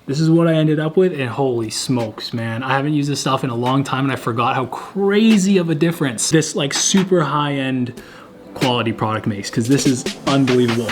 This is what I ended up with, and holy smokes, man. I haven't used this stuff in a long time, and I forgot how crazy of a difference this like super high-end quality product makes, because this is unbelievable.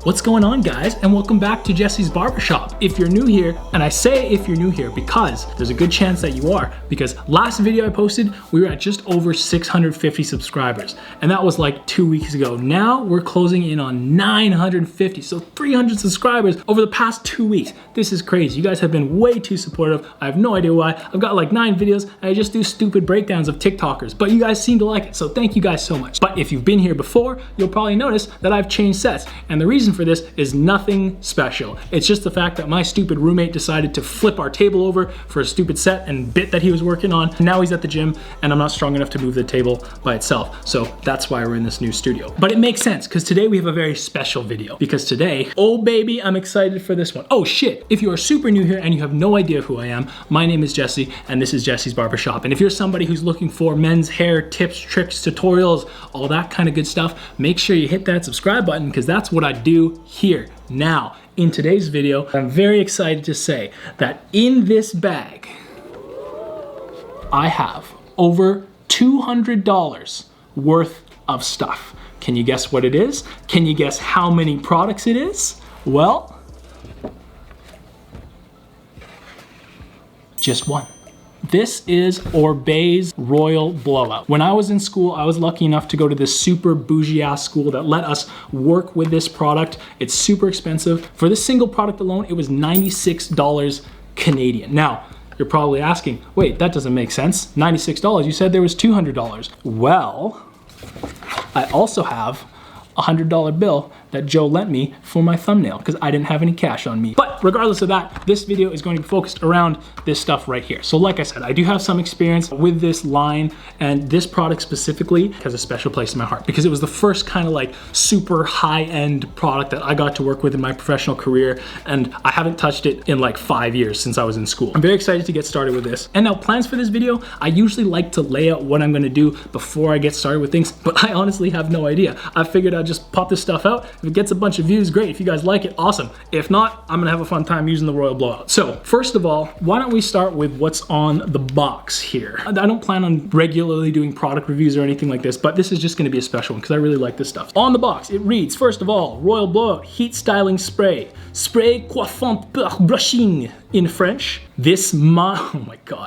What's going on, guys, and welcome back to Jesse's Barbershop. If you're new here, and I say if you're new here because there's a good chance that you are, because last video I posted, we were at just over 650 subscribers, and that was like 2 weeks ago. Now we're closing in on 950, so 300 subscribers over the past 2 weeks. This is crazy. You guys have been way too supportive. I have no idea why. I've got like 9 videos, and I just do stupid breakdowns of TikTokers, but you guys seem to like it, so thank you guys so much. But if you've been here before, you'll probably notice that I've changed sets, and the reason for this is nothing special. It's just the fact that my stupid roommate decided to flip our table over for a stupid set and bit that he was working on. Now he's at the gym and I'm not strong enough to move the table by itself. So that's why we're in this new studio. But it makes sense because today we have a very special video, because today, oh baby, I'm excited for this one. Oh shit, if you are super new here and you have no idea who I am, my name is Jesse and this is Jesse's Barbershop. And if you're somebody who's looking for men's hair tips, tricks, tutorials, all that kind of good stuff, make sure you hit that subscribe button because that's what I do here. Now, in today's video, I'm very excited to say that in this bag, I have over $200 worth of stuff. Can you guess what it is? Can you guess how many products it is? Well, just one. This is Oribe's Royal Blowout. When I was in school, I was lucky enough to go to this super bougie ass school that let us work with this product. It's super expensive. For this single product alone, it was $96 Canadian. Now, you're probably asking, wait, that doesn't make sense. $96, you said there was $200. Well, I also have a $100 bill that Joe lent me for my thumbnail because I didn't have any cash on me. But regardless of that, this video is going to be focused around this stuff right here. So like I said, I do have some experience with this line, and this product specifically has a special place in my heart because it was the first kind of like super high-end product that I got to work with in my professional career, and I haven't touched it in like 5 years since I was in school. I'm very excited to get started with this. And now plans for this video, I usually like to lay out what I'm gonna do before I get started with things, but I honestly have no idea. I figured I'd just pop this stuff out. If it gets a bunch of views, great. If you guys like it, awesome. If not, I'm gonna have a fun time using the Royal Blowout. So first of all, why don't we start with what's on the box here? I don't plan on regularly doing product reviews or anything like this, but this is just gonna be a special one because I really like this stuff. On the box, it reads, first of all, Royal Blowout Heat Styling Spray. Spray coiffant pour brushing in French. This mind-blowing,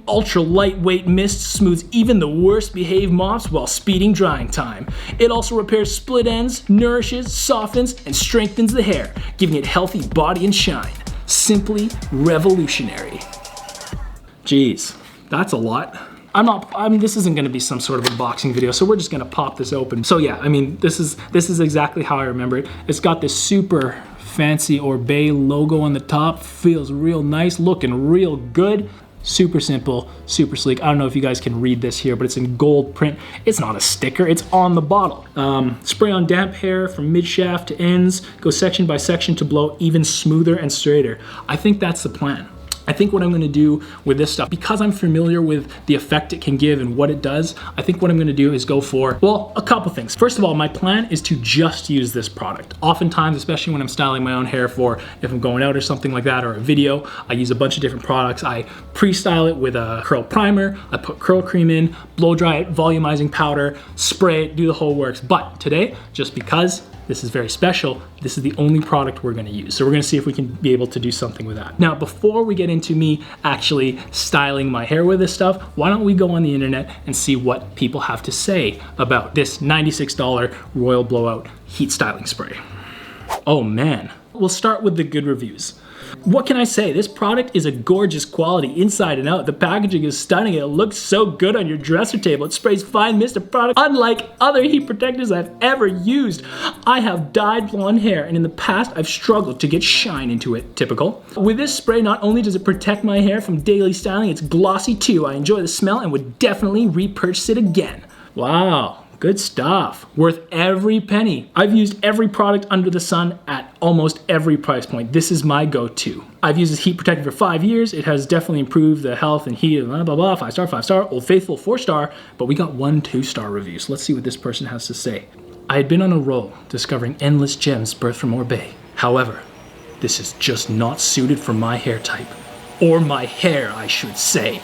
ultra lightweight mist smooths even the worst behaved mops while speeding drying time. It also repairs split ends, nourishes, softens, and strengthens the hair, giving it healthy body and shine. Simply revolutionary. Jeez, that's a lot. This isn't gonna be some sort of unboxing video, so we're just gonna pop this open. So yeah, I mean, this is exactly how I remember it. It's got this super fancy Oribe logo on the top. Feels real nice, looking real good. Super simple, super sleek. I don't know if you guys can read this here, but it's in gold print. It's not a sticker, it's on the bottle. Spray on damp hair from mid-shaft to ends. Go section by section to blow even smoother and straighter. I think that's the plan. I think what I'm gonna do with this stuff, because I'm familiar with the effect it can give and what it does, I think what I'm gonna do is go for, well, a couple things. First of all, my plan is to just use this product. Oftentimes, especially when I'm styling my own hair for if I'm going out or something like that, or a video, I use a bunch of different products. I pre-style it with a curl primer, I put curl cream in, blow dry it, volumizing powder, spray it, do the whole works. But today, just because this is very special, this is the only product we're gonna use. So we're gonna see if we can be able to do something with that. Now, before we get into me actually styling my hair with this stuff, why don't we go on the internet and see what people have to say about this $96 Royal Blowout Heat Styling Spray. Oh man, we'll start with the good reviews. What can I say? This product is a gorgeous quality inside and out. The packaging is stunning. It looks so good on your dresser table. It sprays fine mist of product unlike other heat protectors I've ever used. I have dyed blonde hair, and in the past I've struggled to get shine into it. Typical. With this spray, not only does it protect my hair from daily styling, it's glossy too. I enjoy the smell and would definitely repurchase it again. Wow, good stuff. Worth every penny. I've used every product under the sun at almost every price point. This is my go-to. I've used this heat protectant for 5 years. It has definitely improved the health and heat, blah, blah, blah, 5 star, 5 star, Old Faithful, 4 star, but we got 1 2-star review. So let's see what this person has to say. I had been on a roll, discovering endless gems birthed from Oribe. However, this is just not suited for my hair type. Or my hair, I should say.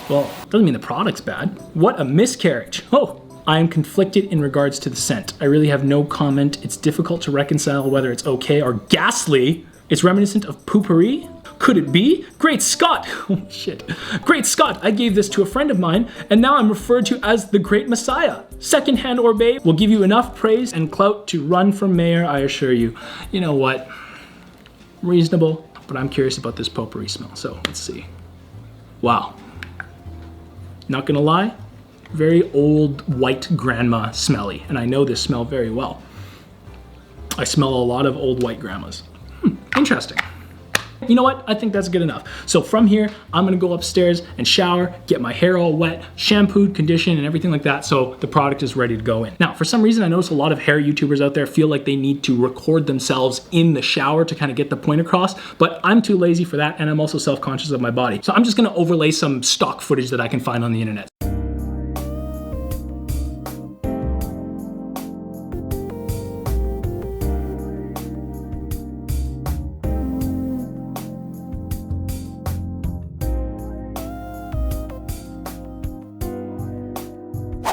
Well, doesn't mean the product's bad. What a miscarriage. Oh, I am conflicted in regards to the scent. I really have no comment. It's difficult to reconcile whether it's okay or ghastly. It's reminiscent of poopery. Could it be? Great Scott! Oh shit. Great Scott! I gave this to a friend of mine, and now I'm referred to as the Great Messiah. Secondhand Oribe will give you enough praise and clout to run for mayor, I assure you. You know what? Reasonable, but I'm curious about this potpourri smell, so let's see. Wow. Not gonna lie, very old white grandma smelly, and I know this smell very well. I smell a lot of old white grandmas. Interesting. You know what? I think that's good enough. So from here, I'm gonna go upstairs and shower, get my hair all wet, shampooed, conditioned, and everything like that, so the product is ready to go in. Now, for some reason, I notice a lot of hair YouTubers out there feel like they need to record themselves in the shower to kind of get the point across, but I'm too lazy for that, and I'm also self-conscious of my body. So I'm just gonna overlay some stock footage that I can find on the internet.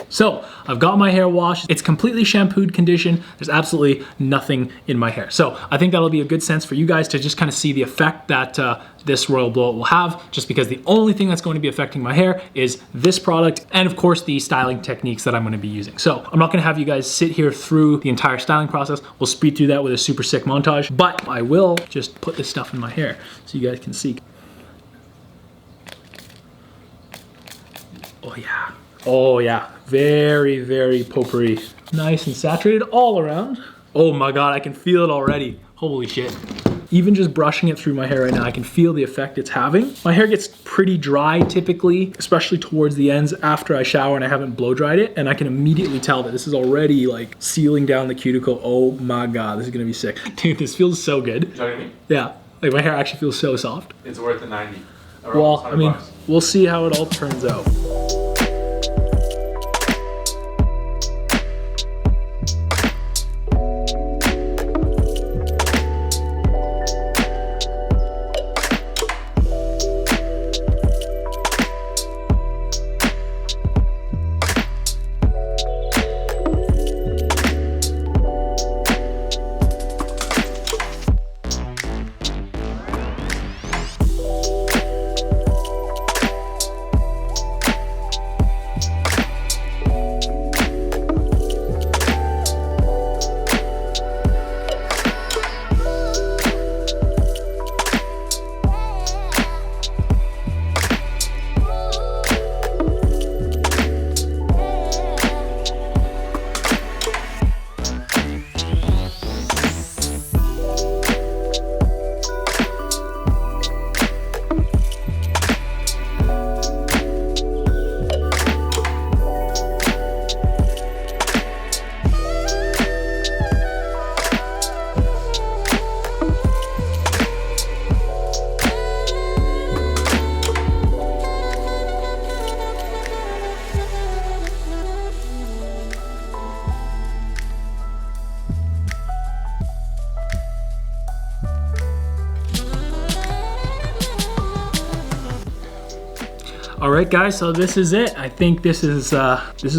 So I've got my hair washed. It's completely shampooed, conditioned. There's absolutely nothing in my hair. So I think that'll be a good sense for you guys to just kind of see the effect that this royal blowout will have, just because the only thing that's going to be affecting my hair is this product and of course the styling techniques that I'm going to be using. So I'm not going to have you guys sit here through the entire styling process. We'll speed through that with a super sick montage, but I will just put this stuff in my hair so you guys can see. Oh yeah. Oh yeah, very, very potpourri. Nice and saturated all around. Oh my God, I can feel it already. Holy shit. Even just brushing it through my hair right now, I can feel the effect it's having. My hair gets pretty dry typically, especially towards the ends after I shower and I haven't blow dried it. And I can immediately tell that this is already like sealing down the cuticle. Oh my God, this is gonna be sick. Dude, this feels so good. You know what I mean? Yeah, like my hair actually feels so soft. It's worth the 90. Well, I mean, we'll see how it all turns out. All right, guys, so this is it. I think this is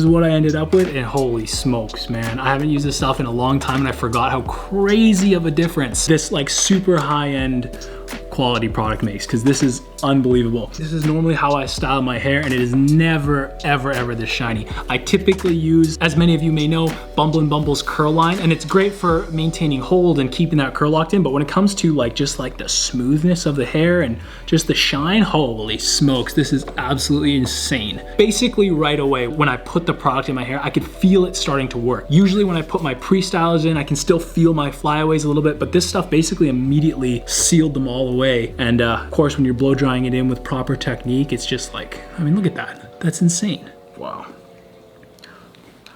what I ended up with, and holy smokes, man. I haven't used this stuff in a long time, and I forgot how crazy of a difference this like super high-end quality product makes, because this is unbelievable. This is normally how I style my hair, and it is never, ever, ever this shiny. I typically use, as many of you may know, Bumble and Bumble's curl line, and it's great for maintaining hold and keeping that curl locked in, but when it comes to like just like the smoothness of the hair and just the shine, holy smokes, this is absolutely insane. Basically right away when I put the product in my hair, I could feel it starting to work. Usually when I put my pre-stylers in, I can still feel my flyaways a little bit, but this stuff basically immediately sealed them all away. And of course, when you're blow drying it in with proper technique, it's just like, I mean, look at that. That's insane. Wow.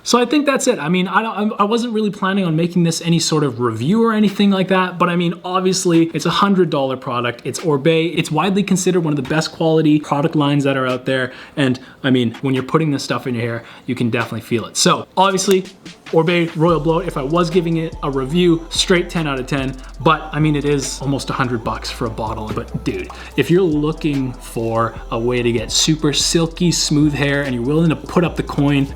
So I think that's it. I mean, I wasn't really planning on making this any sort of review or anything like that, but I mean, obviously it's a $100 product. It's Oribe. It's widely considered one of the best quality product lines that are out there. And I mean, when you're putting this stuff in your hair, you can definitely feel it. So obviously, Oribe Royal Blowout, if I was giving it a review, straight 10 out of 10, but I mean, it is almost $100 for a bottle. But dude, if you're looking for a way to get super silky, smooth hair and you're willing to put up the coin,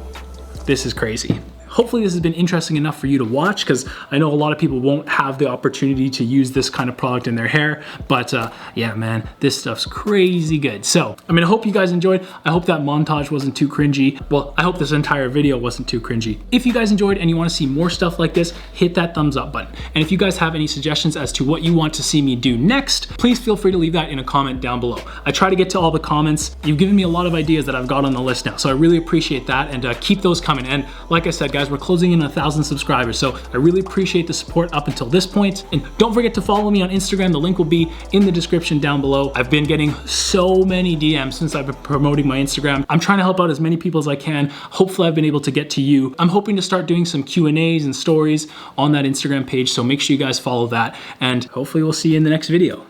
this is crazy. Hopefully this has been interesting enough for you to watch, because I know a lot of people won't have the opportunity to use this kind of product in their hair, but yeah, man, this stuff's crazy good. So, I mean, I hope you guys enjoyed. I hope that montage wasn't too cringy. Well, I hope this entire video wasn't too cringy. If you guys enjoyed and you want to see more stuff like this, hit that thumbs up button. And if you guys have any suggestions as to what you want to see me do next, please feel free to leave that in a comment down below. I try to get to all the comments. You've given me a lot of ideas that I've got on the list now, so I really appreciate that, and keep those coming. And like I said, guys, we're closing in on 1,000 subscribers, so I really appreciate the support up until this point. And don't forget to follow me on Instagram. The link will be in the description down below. I've been getting so many DMs since I've been promoting my Instagram. I'm trying to help out as many people as I can. Hopefully I've been able to get to you. I'm hoping to start doing some Q&As and stories on that Instagram page, so make sure you guys follow that, and hopefully we'll see you in the next video.